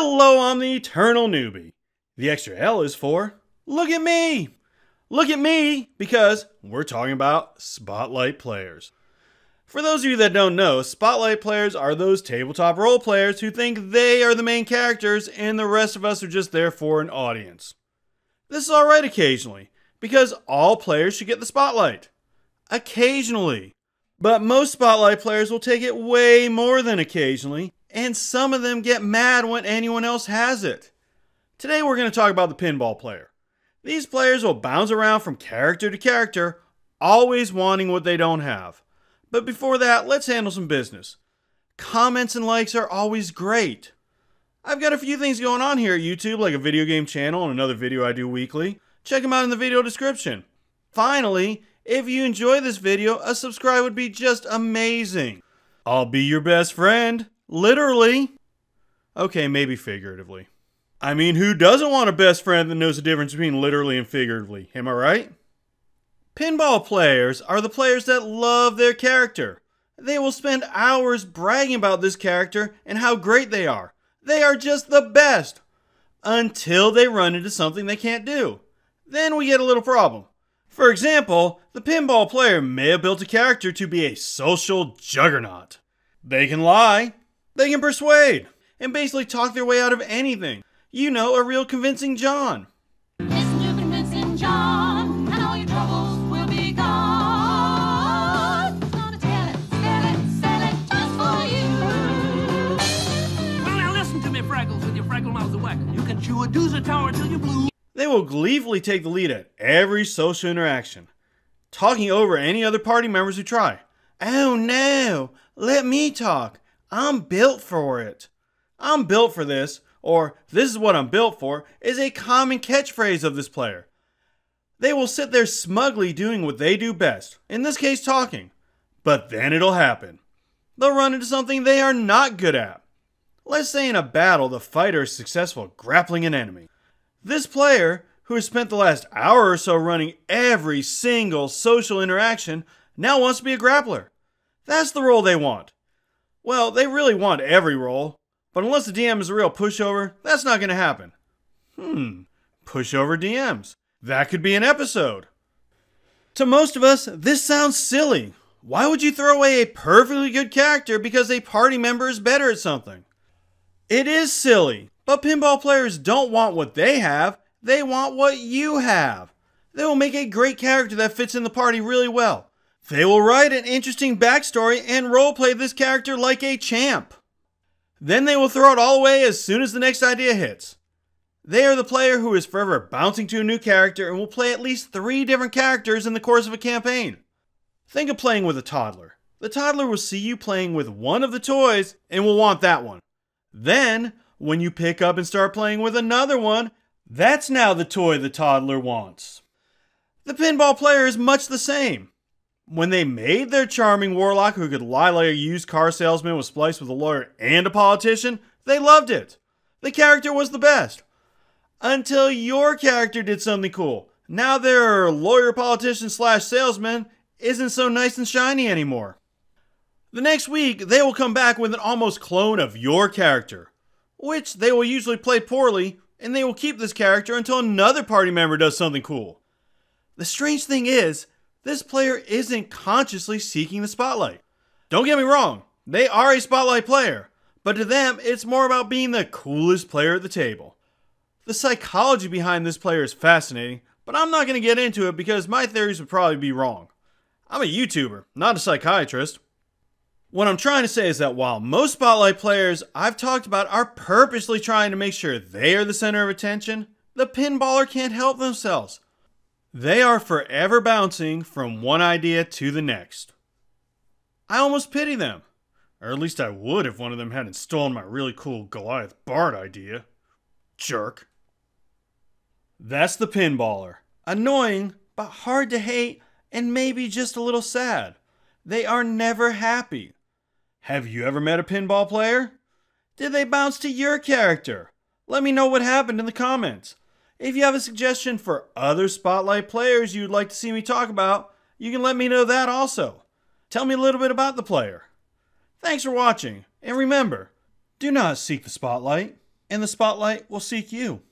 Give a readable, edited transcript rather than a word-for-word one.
Hello, I'm the Eternal Newbie. The extra L is for look at me. Look at me because we're talking about Spotlight players. For those of you that don't know, Spotlight players are those tabletop role players who think they are the main characters and the rest of us are just there for an audience. This is alright occasionally, because all players should get the spotlight. Occasionally. But most Spotlight players will take it way more than occasionally, and some of them get mad when anyone else has it. Today we're going to talk about the Pinball Player. These players will bounce around from character to character, always wanting what they don't have. But before that, let's handle some business. Comments and likes are always great. I've got a few things going on here at YouTube, like a video game channel and another video I do weekly. Check them out in the video description. Finally, if you enjoy this video, a subscribe would be just amazing. I'll be your best friend. Literally. Okay, maybe figuratively. I mean, who doesn't want a best friend that knows the difference between literally and figuratively? Am I right? Pinball players are the players that love their character. They will spend hours bragging about this character and how great they are. They are just the best. Until they run into something they can't do. Then we get a little problem. For example, the pinball player may have built a character to be a social juggernaut. They can lie. They can persuade. And basically talk their way out of anything. You know, a real convincing John. Listen to convincing John, and all your troubles will be gone. Gonna tell it, sell it just for you. Well, now listen to me, Fraggles, with your Fraggle mouth of whackle. You can chew a doozer tower till you blue. They will gleefully take the lead at every social interaction, talking over any other party members who try. Oh no, let me talk. I'm built for it. I'm built for this, or this is what I'm built for, is a common catchphrase of this player. They will sit there smugly doing what they do best, in this case talking. But then it'll happen. They'll run into something they are not good at. Let's say in a battle the fighter is successful at grappling an enemy. This player, who has spent the last hour or so running every single social interaction, now wants to be a grappler. That's the role they want. Well, they really want every role, but unless the DM is a real pushover, that's not going to happen. Pushover DMs. That could be an episode. To most of us, this sounds silly. Why would you throw away a perfectly good character because a party member is better at something? It is silly, but pinball players don't want what they have, they want what you have. They will make a great character that fits in the party really well. They will write an interesting backstory and roleplay this character like a champ. Then they will throw it all away as soon as the next idea hits. They are the player who is forever bouncing to a new character and will play at least 3 different characters in the course of a campaign. Think of playing with a toddler. The toddler will see you playing with one of the toys and will want that one. Then, when you pick up and start playing with another one, that's now the toy the toddler wants. The pinball player is much the same. When they made their charming warlock who could lie like a used car salesman was spliced with a lawyer and a politician, they loved it. The character was the best. Until your character did something cool. Now their lawyer, politician / salesman isn't so nice and shiny anymore. The next week, they will come back with an almost clone of your character, which they will usually play poorly, and they will keep this character until another party member does something cool. The strange thing is, this player isn't consciously seeking the spotlight. Don't get me wrong, they are a spotlight player, but to them, it's more about being the coolest player at the table. The psychology behind this player is fascinating, but I'm not going to get into it because my theories would probably be wrong. I'm a YouTuber, not a psychiatrist. What I'm trying to say is that while most spotlight players I've talked about are purposely trying to make sure they are the center of attention, the pinballer can't help themselves. They are forever bouncing from one idea to the next. I almost pity them. Or at least I would if one of them hadn't stolen my really cool Goliath Bard idea. Jerk. That's the pinballer. Annoying, but hard to hate, and maybe just a little sad. They are never happy. Have you ever met a pinball player? Did they bounce to your character? Let me know what happened in the comments. If you have a suggestion for other Spotlight players you'd like to see me talk about, you can let me know that also. Tell me a little bit about the player. Thanks for watching, and remember, do not seek the spotlight, and the spotlight will seek you.